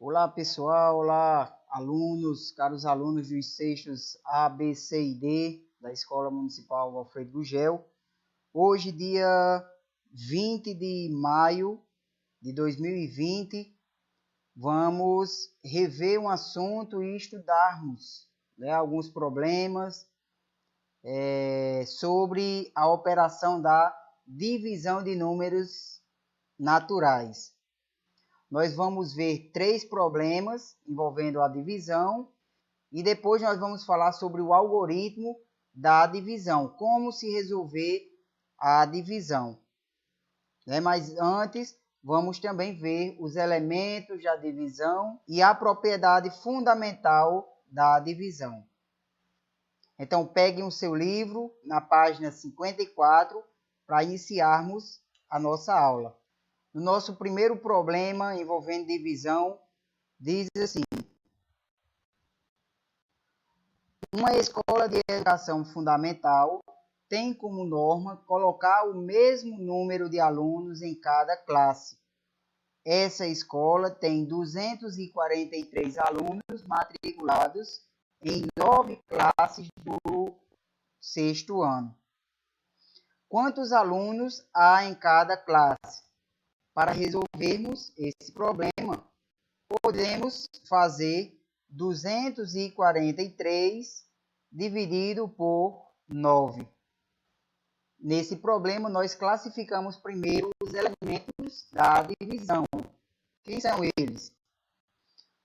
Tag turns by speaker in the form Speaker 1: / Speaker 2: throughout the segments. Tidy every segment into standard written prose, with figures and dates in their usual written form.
Speaker 1: Olá pessoal, olá alunos, caros alunos dos sextos A, B, C e D da Escola Municipal Alfredo Gugel. Hoje, dia 20 de maio de 2020, vamos rever um assunto e estudarmos alguns problemas sobre a operação da divisão de números naturais. Nós vamos ver 3 problemas envolvendo a divisão e depois nós vamos falar sobre o algoritmo da divisão, como se resolver a divisão. Mas antes, vamos também ver os elementos da divisão e a propriedade fundamental da divisão. Então, peguem o seu livro na página 54 para iniciarmos a nossa aula. No nosso primeiro problema envolvendo divisão, diz assim: uma escola de educação fundamental tem como norma colocar o mesmo número de alunos em cada classe. Essa escola tem 243 alunos matriculados em 9 classes do sexto ano. Quantos alunos há em cada classe? Para resolvermos esse problema, podemos fazer 243 dividido por 9. Nesse problema, nós classificamos primeiro os elementos da divisão. Quem são eles?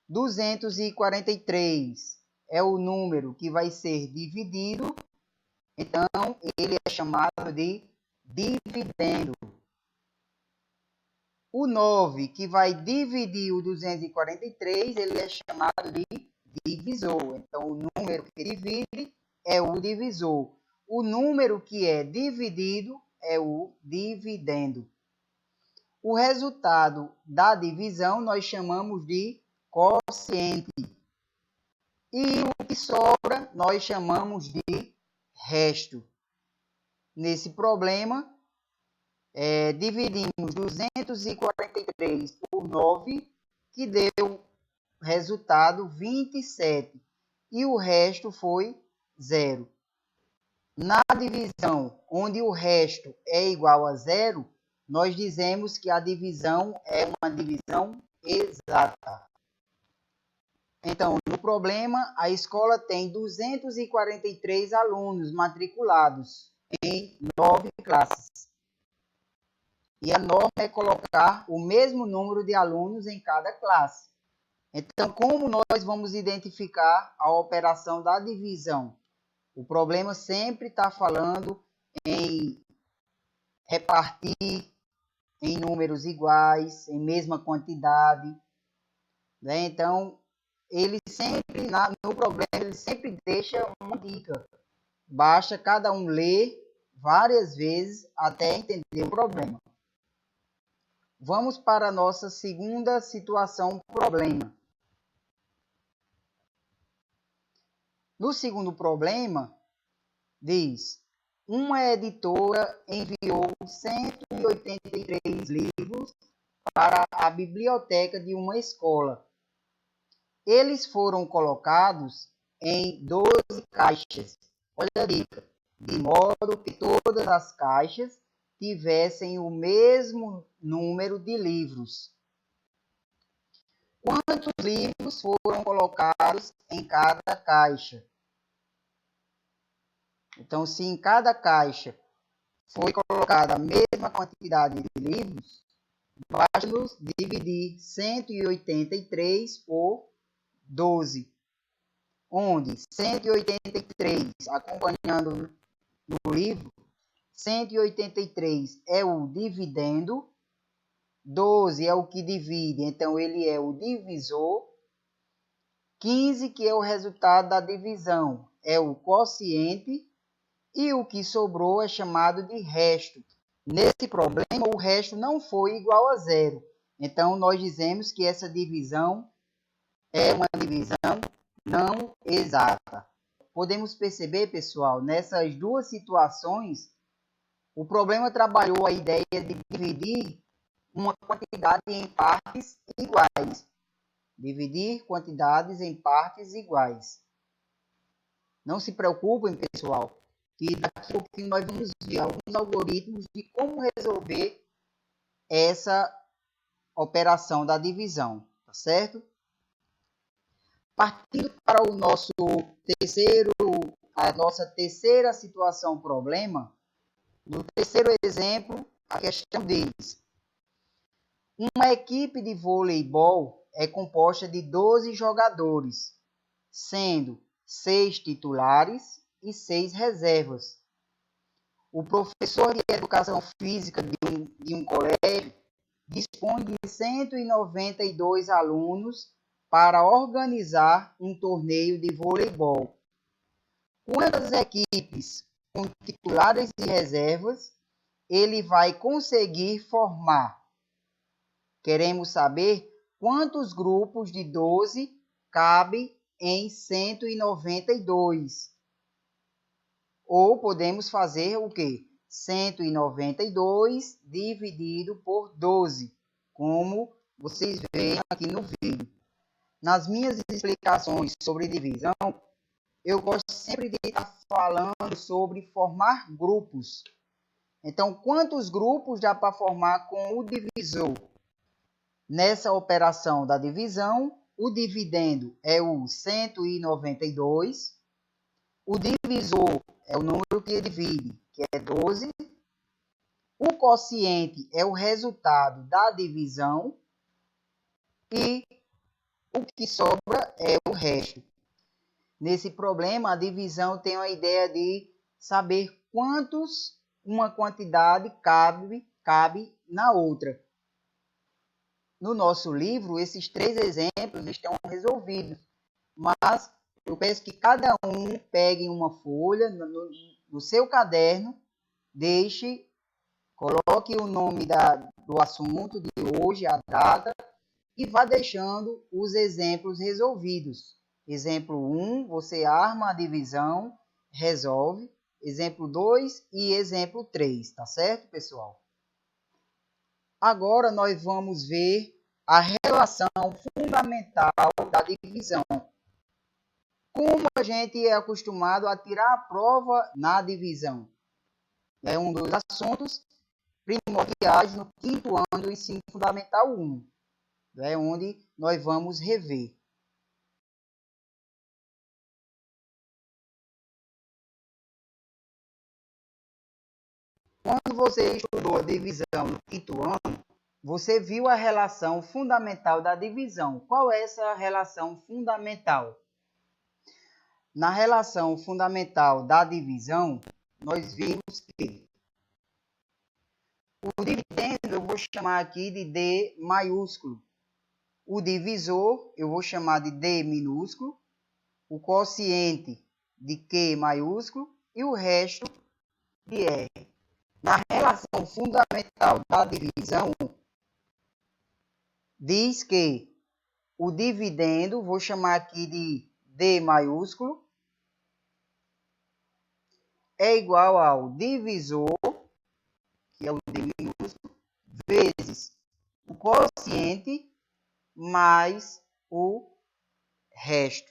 Speaker 1: 243 é o número que vai ser dividido, então ele é chamado de dividendo. O 9, que vai dividir o 243, ele é chamado de divisor. Então, o número que divide é o divisor. O número que é dividido é o dividendo. O resultado da divisão nós chamamos de quociente. E o que sobra nós chamamos de resto. Nesse problema, dividimos 243 por 9, que deu resultado 27. E o resto foi 0. Na divisão, onde o resto é igual a 0, nós dizemos que a divisão é uma divisão exata. Então, no problema, a escola tem 243 alunos matriculados em 9 classes. E a norma é colocar o mesmo número de alunos em cada classe. Então, como nós vamos identificar a operação da divisão? O problema sempre está falando em repartir em números iguais, em mesma quantidade. Então, ele sempre, no problema, ele sempre deixa uma dica. Basta cada um ler várias vezes até entender o problema. Vamos para a nossa segunda situação, problema. No segundo problema, diz: uma editora enviou 183 livros para a biblioteca de uma escola. Eles foram colocados em 12 caixas. Olha a dica. De modo que todas as caixas tivessem o mesmo número de livros. Quantos livros foram colocados em cada caixa? Então, se em cada caixa foi colocada a mesma quantidade de livros, basta-nos dividir 183 por 12, onde 183, acompanhando no livro, 183 é o dividendo, 12 é o que divide, então ele é o divisor, 15, que é o resultado da divisão, é o quociente, e o que sobrou é chamado de resto. Nesse problema, o resto não foi igual a 0. Então, nós dizemos que essa divisão é uma divisão não exata. Podemos perceber, pessoal, nessas duas situações, o problema trabalhou a ideia de dividir uma quantidade em partes iguais. Dividir quantidades em partes iguais. Não se preocupem, pessoal, que daqui a pouquinho nós vamos ver alguns algoritmos de como resolver essa operação da divisão, tá certo? Partindo para o nosso a nossa terceira situação problema, no terceiro exemplo, a questão diz: uma equipe de voleibol é composta de 12 jogadores, sendo 6 titulares e 6 reservas. O professor de educação física de um colégio dispõe de 192 alunos para organizar um torneio de voleibol. Quantas equipes com titulares e reservas ele vai conseguir formar? Queremos saber quantos grupos de 12 cabe em 192. Ou podemos fazer o quê? 192 dividido por 12, como vocês veem aqui no vídeo. Nas minhas explicações sobre divisão, eu gosto sempre de estar falando sobre formar grupos. Então, quantos grupos dá para formar com o divisor? Nessa operação da divisão, o dividendo é o 192, o divisor é o número que divide, que é 12, o quociente é o resultado da divisão e o que sobra é o resto. Nesse problema, a divisão tem a ideia de saber quantos uma quantidade cabe na outra. No nosso livro, esses 3 exemplos estão resolvidos, mas eu peço que cada um pegue uma folha no seu caderno, coloque o nome do assunto de hoje, a data, e vá deixando os exemplos resolvidos. Exemplo 1, você arma a divisão, resolve. Exemplo 2 e exemplo 3, tá certo, pessoal? Agora nós vamos ver a relação fundamental da divisão. Como a gente é acostumado a tirar a prova na divisão? É um dos assuntos primordiais no 5º ano do ensino fundamental 1. É onde nós vamos rever. Quando você estudou a divisão no 5º ano, você viu a relação fundamental da divisão. Qual é essa relação fundamental? Na relação fundamental da divisão, nós vimos que o dividendo eu vou chamar aqui de D maiúsculo. O divisor eu vou chamar de D minúsculo. O quociente de Q maiúsculo e o resto de R. Na relação fundamental da divisão, diz que o dividendo, vou chamar aqui de D maiúsculo, é igual ao divisor, que é o D minúsculo, vezes o quociente mais o resto.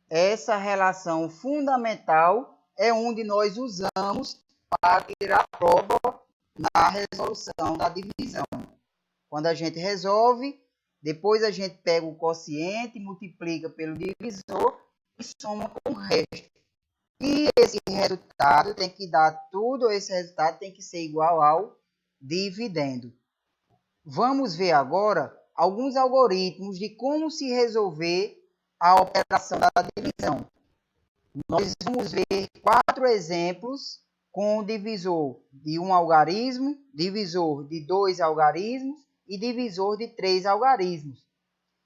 Speaker 1: Essa relação fundamental é onde nós usamos para tirar a prova na resolução da divisão. Quando a gente resolve, depois a gente pega o quociente, multiplica pelo divisor e soma com o resto. E esse resultado tem que dar tudo, esse resultado tem que ser igual ao dividendo. Vamos ver agora alguns algoritmos de como se resolver a operação da divisão. Nós vamos ver 4 exemplos com divisor de 1 algarismo, divisor de 2 algarismos e divisor de 3 algarismos.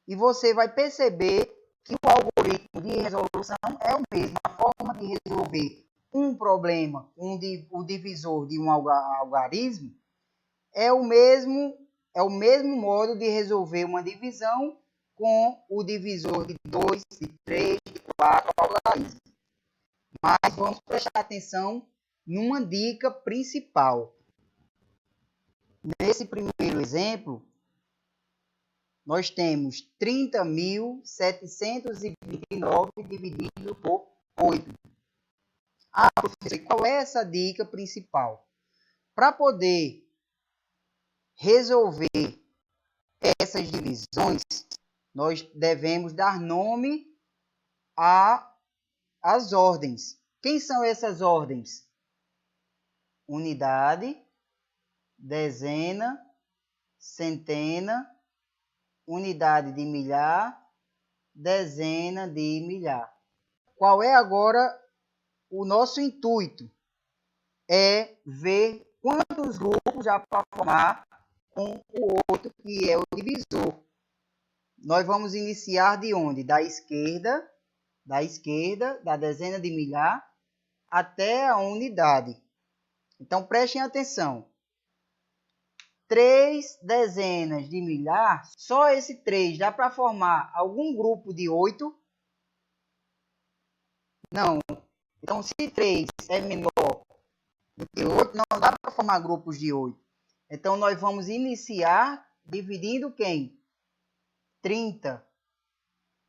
Speaker 1: E você vai perceber que o algoritmo de resolução é o mesmo. A forma de resolver um problema, o divisor de um algarismo, é o mesmo modo de resolver uma divisão com o divisor de 2, de 3, de 4 algarismos. Mas vamos prestar atenção numa dica principal. Nesse primeiro exemplo, nós temos 30.729 dividido por 8. Ah, professor, e qual é essa dica principal? Para poder resolver essas divisões, nós devemos dar nome às ordens. Quem são essas ordens? Unidade, dezena, centena, unidade de milhar, dezena de milhar. Qual é agora o nosso intuito? É ver quantos grupos já para formar com o outro, que é o divisor. Nós vamos iniciar de onde? Da esquerda, da dezena de milhar, até a unidade. Então, prestem atenção. 3 dezenas de milhar, só esse 3 dá para formar algum grupo de 8? Não. Então, se 3 é menor do que 8, não dá para formar grupos de 8. Então, nós vamos iniciar dividindo quem? 30.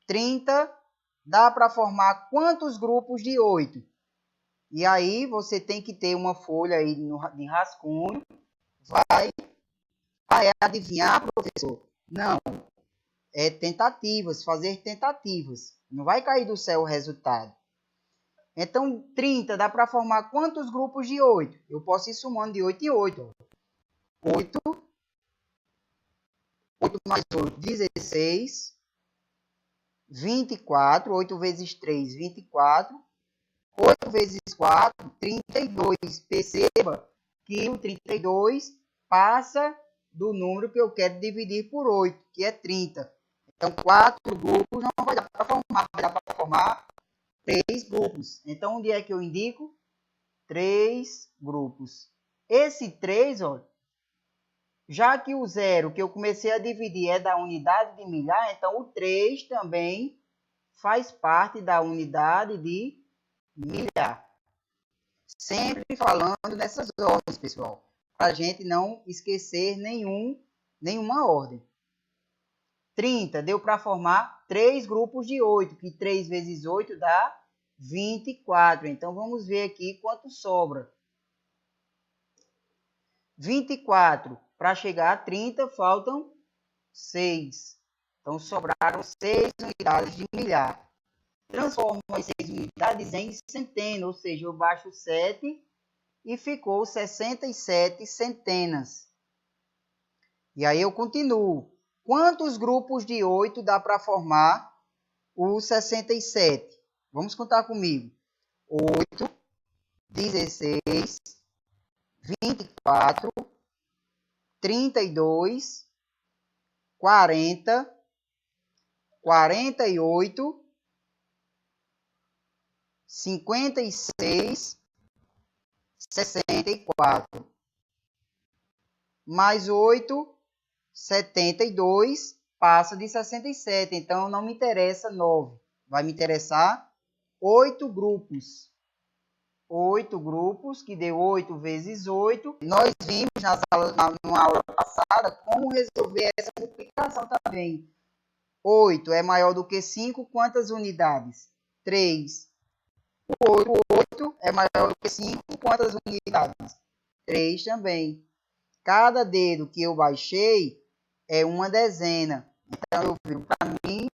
Speaker 1: 30 dá para formar quantos grupos de 8? E aí, você tem que ter uma folha aí de rascunho. Vai adivinhar, professor? Não. É tentativas, fazer tentativas. Não vai cair do céu o resultado. Então, 30 dá para formar quantos grupos de 8? Eu posso ir somando de 8 em 8. 8 mais 8, 16. 24. 8 vezes 3, 24. 8 vezes 4, 32. Perceba que o 32 passa do número que eu quero dividir por 8, que é 30. Então, 4 grupos não vai dar para formar. Vai dar para formar 3 grupos. Então, onde é que eu indico? 3 grupos. Esse 3, ó, já que o 0 que eu comecei a dividir é da unidade de milhar, então o 3 também faz parte da unidade de milhar. Sempre falando nessas ordens, pessoal, para a gente não esquecer nenhuma ordem. 30 deu para formar 3 grupos de 8, que 3 vezes 8 dá 24. Então, vamos ver aqui quanto sobra. 24. Para chegar a 30, faltam 6. Então, sobraram 6 unidades de milhar. Transformo as 6 unidades em centena, ou seja, eu baixo 7 e ficou 67 centenas. E aí eu continuo. Quantos grupos de 8 dá para formar o 67? Vamos contar comigo. 8, 16, 24, 32, 40, 48, 56, 64. Mais 8, 72, passa de 67. Então, não me interessa 9. Vai me interessar 8 grupos. 8 grupos, que deu 8 vezes 8. Nós vimos numa aula passada como resolver essa multiplicação também. 8 é maior do que 5, quantas unidades? 3. O 8 é maior do que 5, quantas unidades? 3 também. Cada dedo que eu baixei é uma dezena. Então, eu viro para mim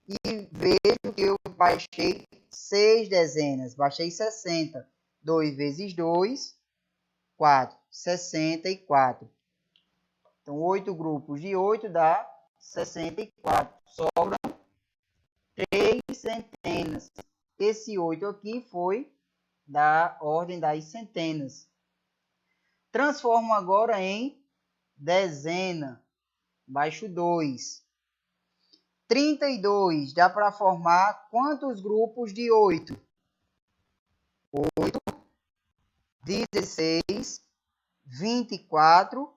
Speaker 1: e vejo que eu baixei 6 dezenas. Baixei 60. 2 vezes 2, 4. 64. Então, 8 grupos de 8 dá 64. Sobram 3 centenas. Esse 8 aqui foi da ordem das centenas. Transformo agora em dezena. Baixo 2. 32 dá para formar quantos grupos de 8? 8, 16, 24,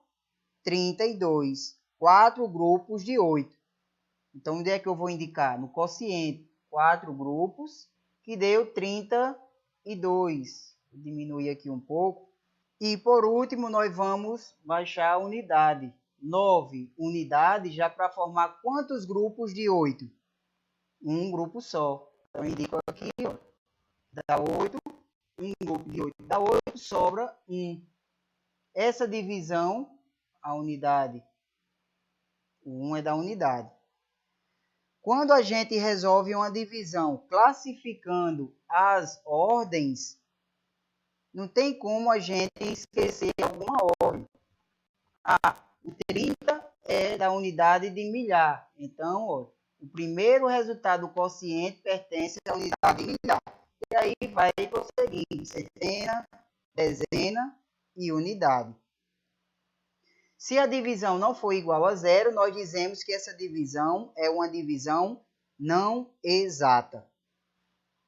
Speaker 1: 32. 4 grupos de 8. Então, onde é que eu vou indicar? No quociente. 4 grupos, que deu 32. Vou diminuir aqui um pouco. E, por último, nós vamos baixar a unidade. 9 unidades já para formar quantos grupos de 8? Um grupo só. Então, eu indico aqui, ó, dá 8, um grupo de 8 dá 8, sobra 1. Essa divisão, a unidade, o 1 é da unidade. Quando a gente resolve uma divisão classificando as ordens, não tem como a gente esquecer alguma ordem. O 30 é da unidade de milhar. Então, ó, o primeiro resultado do quociente pertence à unidade de milhar. E aí vai prosseguindo, centena, dezena e unidade. Se a divisão não for igual a zero, nós dizemos que essa divisão é uma divisão não exata.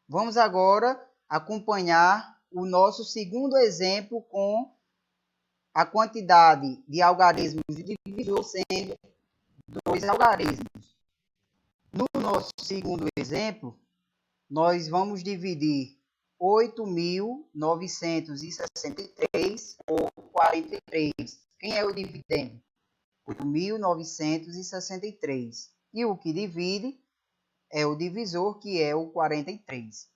Speaker 1: Vamos agora acompanhar o nosso segundo exemplo com a quantidade de algarismos de divisor sendo 2 algarismos. No nosso segundo exemplo, nós vamos dividir 8.963 por 43. Quem é o dividendo? 8.963. E o que divide é o divisor, que é o 43.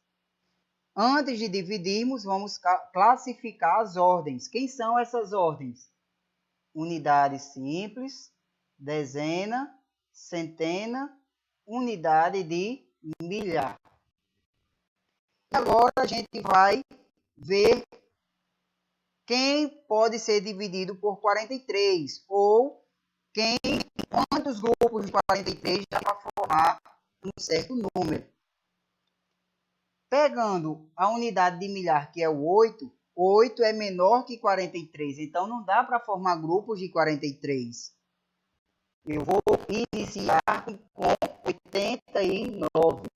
Speaker 1: Antes de dividirmos, vamos classificar as ordens. Quem são essas ordens? Unidade simples, dezena, centena, unidade de milhar. Agora a gente vai ver quem pode ser dividido por 43, ou quantos grupos de 43 dá para formar um certo número. Pegando a unidade de milhar, que é o 8, 8 é menor que 43, então não dá para formar grupos de 43. Eu vou iniciar com 89.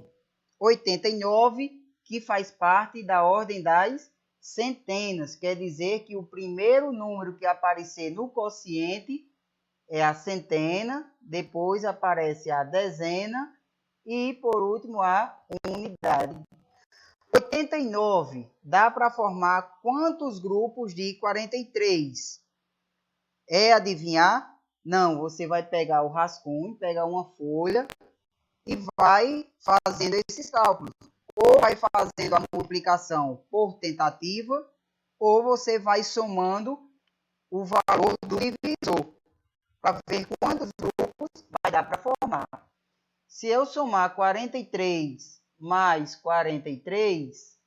Speaker 1: 89, que faz parte da ordem das centenas, quer dizer que o primeiro número que aparecer no quociente é a centena, depois aparece a dezena e, por último, a unidade. 89 dá para formar quantos grupos de 43? É adivinhar? Não, você vai pegar o rascunho, pegar uma folha e vai fazendo esses cálculos. Ou vai fazendo a multiplicação por tentativa, ou você vai somando o valor do divisor, para ver quantos grupos vai dar para formar. Se eu somar 43 mais 43,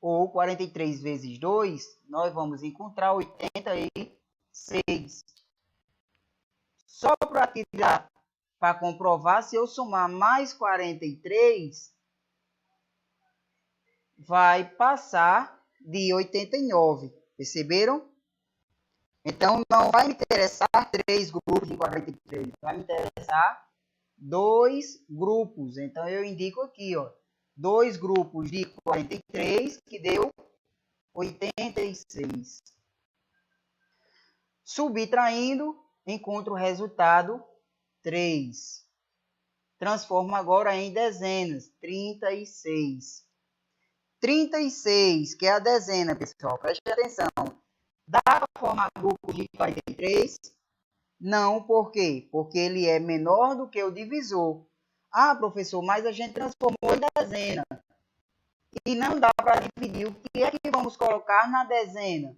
Speaker 1: ou 43 vezes 2, nós vamos encontrar 86. Só para tirar, para comprovar, se eu somar mais 43, vai passar de 89. Perceberam? Então, não vai me interessar 3 grupos de 43. Vai me interessar 2 grupos. Então, eu indico aqui, ó, 2 grupos de 43, que deu 86. Subtraindo, encontro o resultado 3. Transformo agora em dezenas, 36. 36, que é a dezena, pessoal, preste atenção. Dá para formar grupo de 43? Não, por quê? Porque ele é menor do que o divisor. Ah, professor, mas a gente transformou em dezena. E não dá para dividir. O que é que vamos colocar na dezena?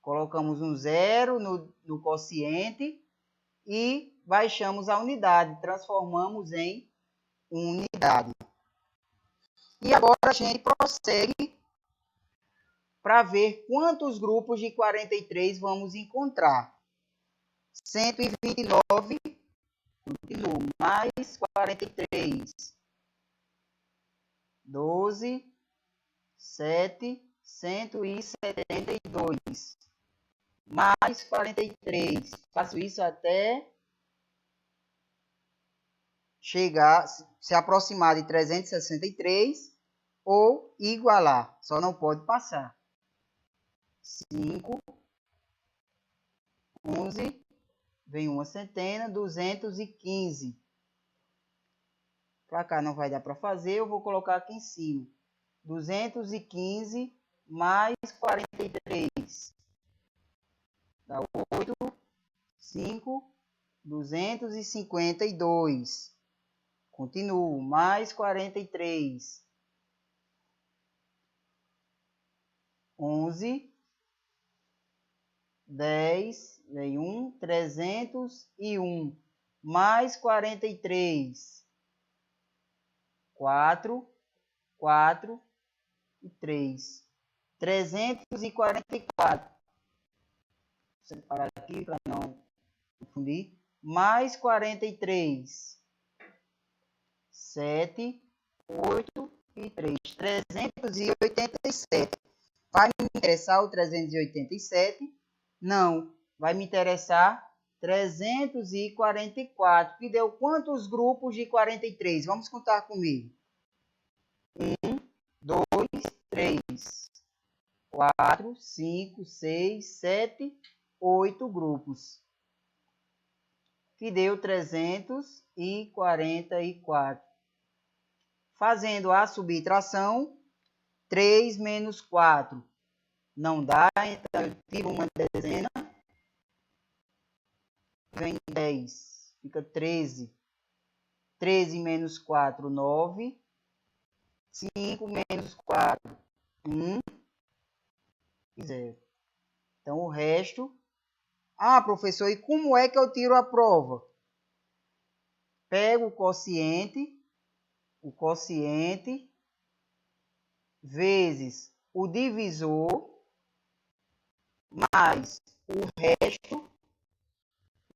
Speaker 1: Colocamos um zero no quociente e baixamos a unidade. Transformamos em unidade. E agora a gente prossegue para ver quantos grupos de 43 vamos encontrar. 129, mais 43. 12, 7, 172. Mais 43. Faço isso até chegar, se aproximar de 363 ou igualar. Só não pode passar. 5, 11, vem uma centena, 215. Para cá não vai dar para fazer, eu vou colocar aqui em cima. 215 mais 43. Dá 8, 5.252. Continuo. Mais 43. 11. 10. Vem 1. 301. Mais 43. 4. 4 e 3. 344. Vou separar aqui para não confundir. Mais 43. 7, 8 e 3. 387. Vai me interessar o 387? Não. Vai me interessar 344. Que deu quantos grupos de 43? Vamos contar comigo. 1, 2, 3, 4, 5, 6, 7, 8 grupos. Que deu 344. Fazendo a subtração, 3 menos 4 não dá, então eu tiro uma dezena, vem 10, fica 13. 13 menos 4, 9. 5 menos 4, 1 e 0. Então, o resto... Ah, professor, e como é que eu tiro a prova? Pego o quociente vezes o divisor mais o resto,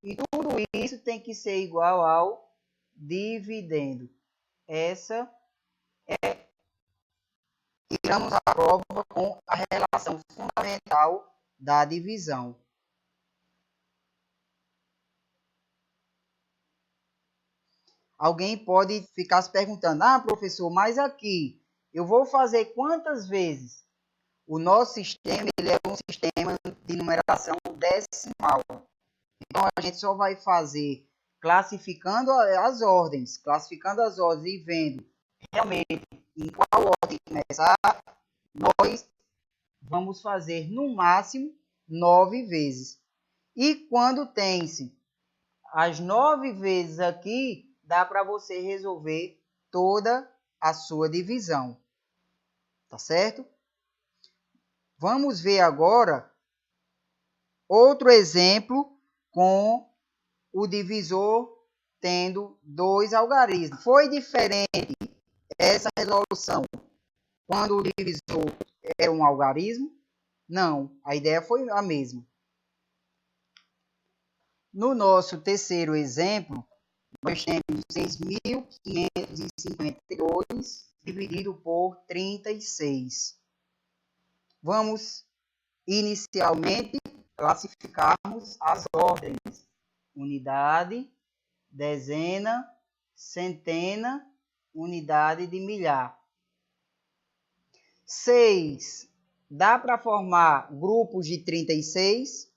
Speaker 1: e tudo isso tem que ser igual ao dividendo. Essa é... Tiramos a prova com a relação fundamental da divisão. Alguém pode ficar se perguntando, ah, professor, mas aqui eu vou fazer quantas vezes? O nosso sistema ele é um sistema de numeração decimal. Então, a gente só vai fazer classificando as ordens e vendo realmente em qual ordem começar, nós vamos fazer no máximo 9 vezes. E quando tem-se as 9 vezes aqui, dá para você resolver toda a sua divisão. Tá certo? Vamos ver agora outro exemplo com o divisor tendo 2 algarismos. Foi diferente essa resolução quando o divisor era um algarismo? Não, a ideia foi a mesma. No nosso terceiro exemplo, nós temos 6.552 dividido por 36. Vamos inicialmente classificarmos as ordens: unidade, dezena, centena, unidade de milhar. 6. Dá para formar grupos de 36?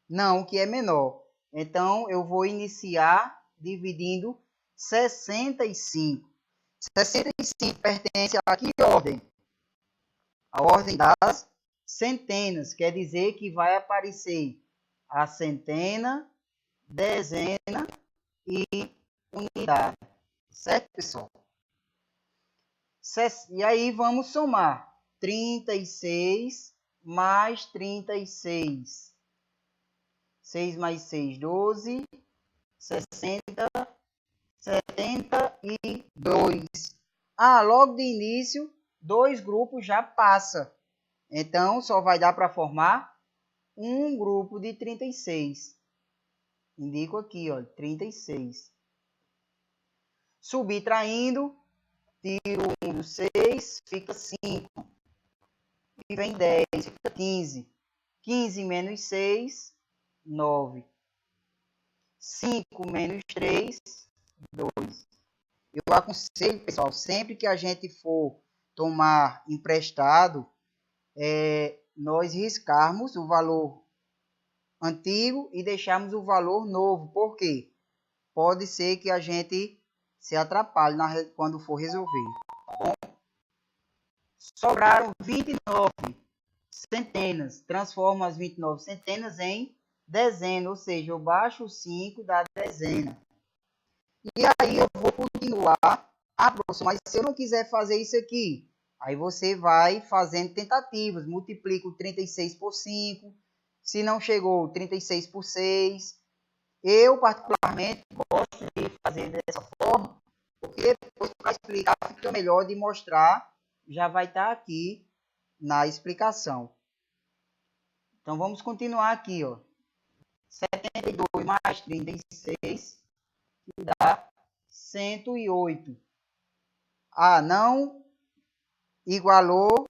Speaker 1: Não, que é menor. Então, eu vou iniciar dividindo 65. 65 pertence a que ordem? A ordem das centenas. Quer dizer que vai aparecer a centena, dezena e unidade. Certo, pessoal? E aí vamos somar. 36 mais 36. 6 mais 6, 12. 60, 72. Ah, logo de início, 2 grupos já passa. Então, só vai dar para formar um grupo de 36. Indico aqui, ó, 36. Subtraindo, tiro 1 do 6, fica 5. E vem 10, fica 15. 15 menos 6, 9. 5 menos 3, 2. Eu aconselho, pessoal, sempre que a gente for tomar emprestado, nós riscarmos o valor antigo e deixarmos o valor novo. Por quê? Pode ser que a gente se atrapalhe quando for resolver. Tá bom? Sobraram 29 centenas. Transforma as 29 centenas em dezena, ou seja, eu baixo o 5 da dezena. E aí eu vou continuar a próxima. Mas se eu não quiser fazer isso aqui, aí você vai fazendo tentativas. Multiplica o 36 por 5. Se não chegou, 36 por 6. Eu, particularmente, gosto de fazer dessa forma, porque depois para explicar fica melhor de mostrar. Já vai estar aqui na explicação. Então, vamos continuar aqui, ó. 72 mais 36, que dá 108. Ah, não igualou,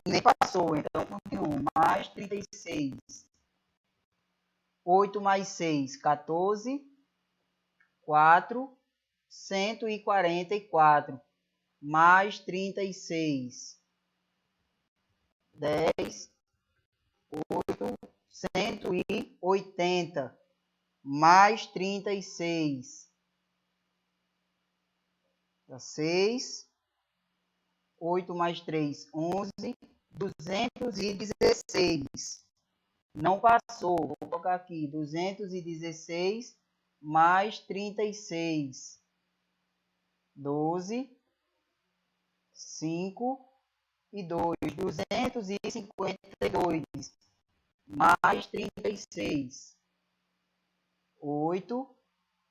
Speaker 1: nem passou. Então, continua. Mais 36. 8 mais 6, 14. 4, 144. Mais 36. 10, 8, 180. Mais 36. 6. 8 mais 3, 11. 216. Não passou. Vou colocar aqui. 216 mais 36. 12. 5 e 2. 252 mais 36. 8.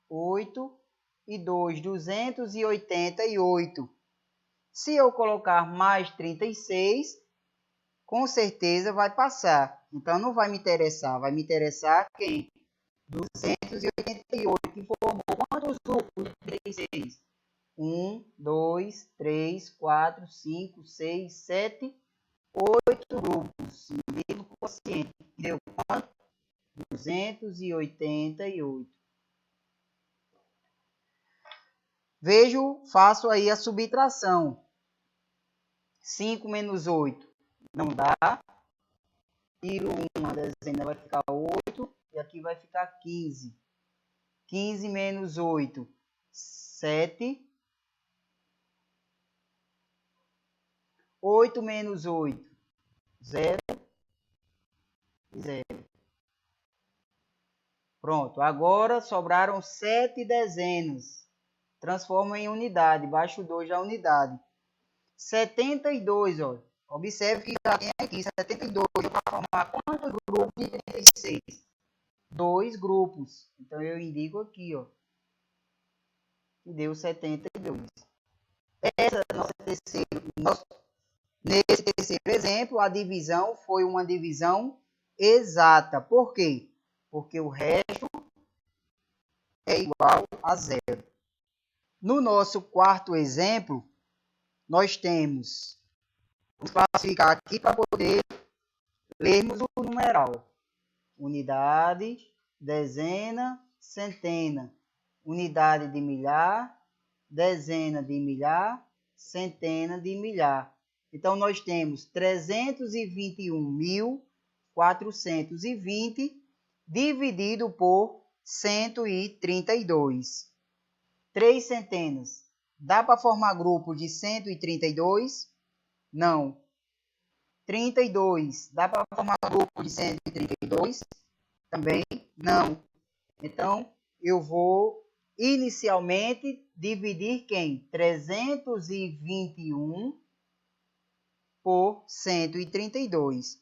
Speaker 1: 8 e 2. 288. Se eu colocar mais 36, com certeza vai passar. Então, não vai me interessar. Vai me interessar quem? 288, que formou quantos grupos de 36? 1, 2, 3, 4, 5, 6, 7, 8 grupos. Medida o quociente. Deu quanto? 288. Vejo, faço aí a subtração. 5 menos 8 não dá. Tiro uma dezena, vai ficar 8. E aqui vai ficar 15. 15 menos 8, 7. 8 menos 8, 0. 0. Pronto, agora sobraram 7 dezenas. Transforma em unidade, baixo 2 da unidade. 72, ó. Observe que já tem aqui 72 para formar quantos grupos de 36? 2 grupos. Então eu indico aqui, ó, que deu 72. Essa é nesse terceiro exemplo, a divisão foi uma divisão exata. Por quê? Porque o resto é igual a 0. No nosso quarto exemplo, nós temos, vamos classificar aqui para poder lermos o numeral. Unidade, dezena, centena. Unidade de milhar, dezena de milhar, centena de milhar. Então, nós temos 321.420 dividido por 132. 3 centenas. Dá para formar grupo de 132? Não. 32. Dá para formar grupo de 132? Também não. Então, eu vou inicialmente dividir quem? 321 por 132.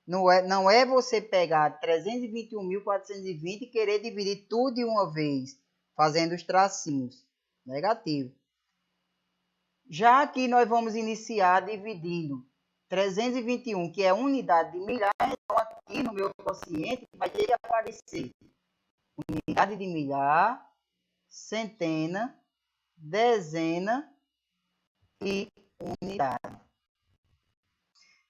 Speaker 1: Não é você pegar 321.420 e querer dividir tudo de uma vez, fazendo os tracinhos. Negativo. Já que nós vamos iniciar dividindo 321, que é unidade de milhar, então aqui no meu quociente vai ter que aparecer unidade de milhar, centena, dezena e unidade.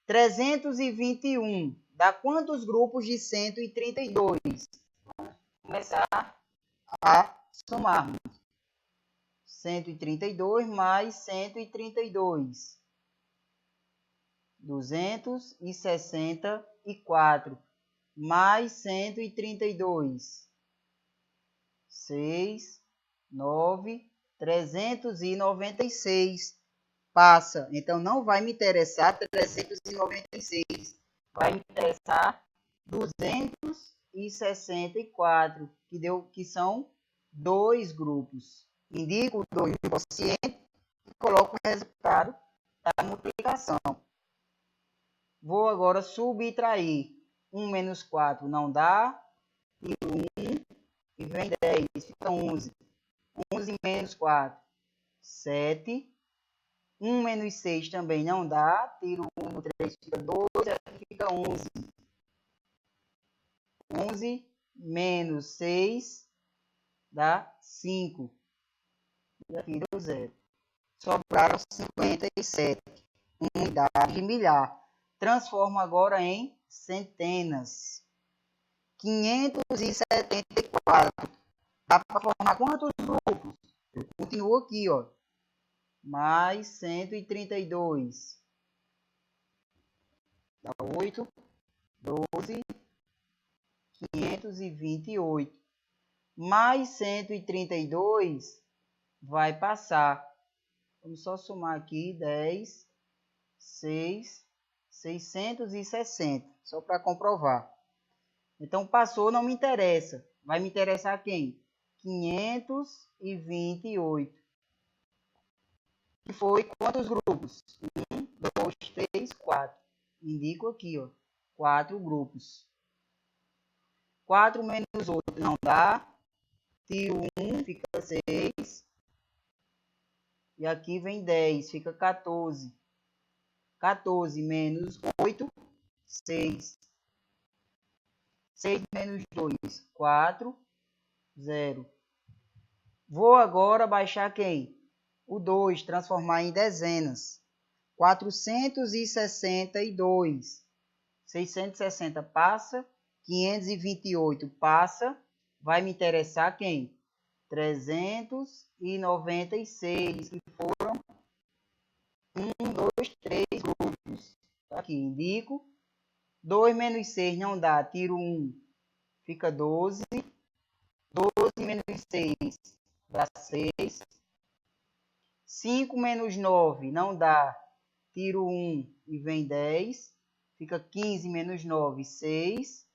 Speaker 1: 321 dá quantos grupos de 132? Vamos começar a somar. 132 mais 132. 264 mais 132. 6, 9, 396. Passa. Então, não vai me interessar 396. Vai me interessar 264. 264, que são 2 grupos. Indico o 2 no quociente e coloco o resultado da multiplicação. Vou agora subtrair. 1 menos 4 não dá. Tiro 1 e vem 10. Fica 11. 11 menos 4, 7. 1 menos 6 também não dá. Tiro 1 no 3, fica 12. Aqui fica 11. 11 menos 6 dá 5. E aqui deu 0. Sobraram 57 unidades de milhar. Transformo agora em centenas. 574. Dá para formar quantos grupos? Eu continuo aqui, ó. Mais 132. Dá 8, 12, 528. Mais 132 vai passar. Vamos só somar aqui 10, 6, 660. Só para comprovar. Então, passou, não me interessa. Vai me interessar quem? 528. Que foi quantos grupos? 1, 2, 3, 4. Indico aqui, ó. 4 grupos. 4 menos 8 não dá. Tiro 1, fica 6. E aqui vem 10, fica 14. 14 menos 8, 6. 6 menos 2, 4, 0. Vou agora baixar quem? O 2, transformar em dezenas. 462. 660 passa. 528 passa. Vai me interessar quem? 396, que foram 1, 2, 3 grupos. Aqui, indico. 2 menos 6 não dá. Tiro 1, fica 12. 12 menos 6 dá 6. 5 menos 9 não dá. Tiro 1 e vem 10. Fica 15 menos 9, 6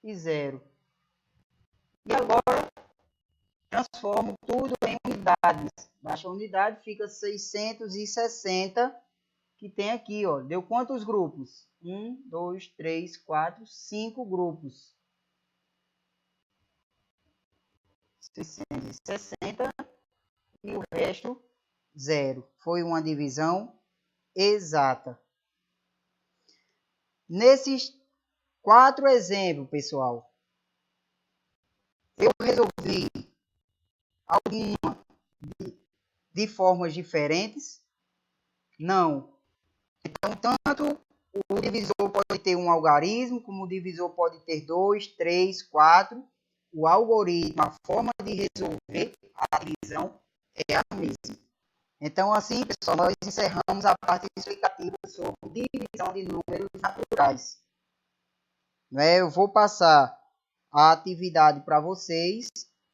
Speaker 1: e 0. E agora, transformo tudo em unidades. Baixa a unidade, fica 660, que tem aqui, ó. Deu quantos grupos? 1, 2, 3, 4, 5 grupos. 660 e o resto, 0. Foi uma divisão exata. Nesses 4 exemplos, pessoal, eu resolvi alguma de formas diferentes? Não. Então, tanto o divisor pode ter um algarismo, como o divisor pode ter 2, 3, 4. O algoritmo, a forma de resolver a divisão é a mesma. Então, assim, pessoal, nós encerramos a parte explicativa sobre divisão de números naturais. Eu vou passar a atividade para vocês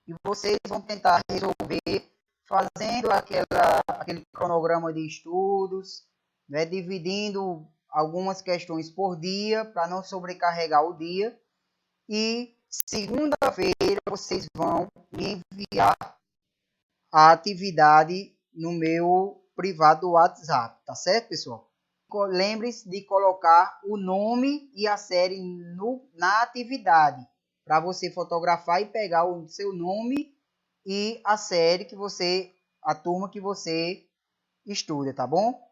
Speaker 1: e vocês vão tentar resolver fazendo aquele cronograma de estudos, dividindo algumas questões por dia para não sobrecarregar o dia. E segunda-feira vocês vão me enviar a atividade no meu privado do WhatsApp, tá certo, pessoal? Lembre-se de colocar o nome e a série na atividade, para você fotografar e pegar o seu nome e a série que você, a turma que você estuda, tá bom?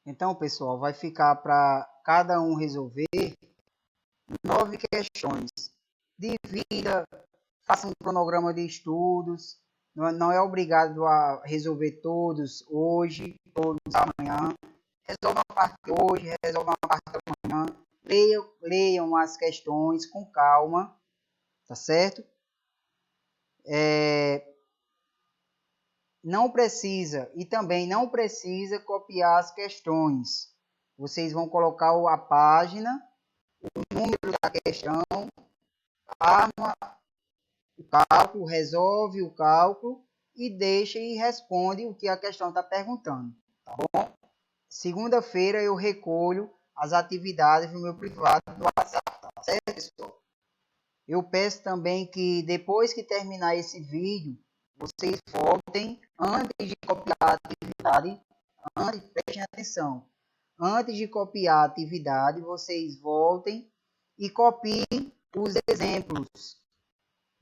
Speaker 1: Então, pessoal, vai ficar para cada um resolver 9 questões. Divida, faça um cronograma de estudos. Não é obrigado a resolver todos hoje, todos amanhã. Resolva uma parte hoje, resolva uma parte amanhã. Leiam as questões com calma, tá certo? Não precisa, e também não precisa copiar as questões. Vocês vão colocar a página, o número da questão, arma o cálculo, resolve o cálculo e deixa e responde o que a questão está perguntando, tá bom? Segunda-feira eu recolho as atividades no meu privado do WhatsApp, tá certo, pessoal? Eu peço também que depois que terminar esse vídeo, vocês voltem antes de copiar a atividade, prestem atenção. Antes de copiar a atividade, vocês voltem e copiem os exemplos,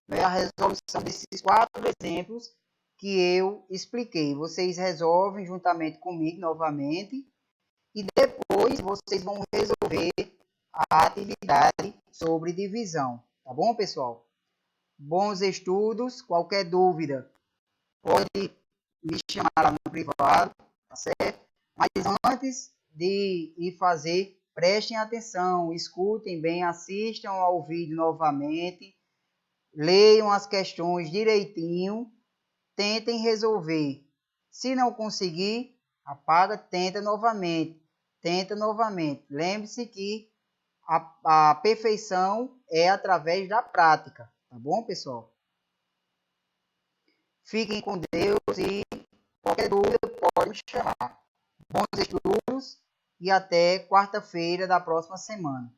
Speaker 1: né, a resolução desses 4 exemplos que eu expliquei. Vocês resolvem juntamente comigo novamente e depois vocês vão resolver a atividade sobre divisão. Tá bom, pessoal? Bons estudos. Qualquer dúvida, pode me chamar lá no privado, tá certo? Mas antes de ir fazer, prestem atenção, escutem bem, assistam ao vídeo novamente, leiam as questões direitinho, tentem resolver. Se não conseguir, apaga, tenta novamente. Tenta novamente. Lembre-se que a perfeição é através da prática. Tá bom, pessoal? Fiquem com Deus e qualquer dúvida pode me chamar. Bons estudos e até quarta-feira da próxima semana.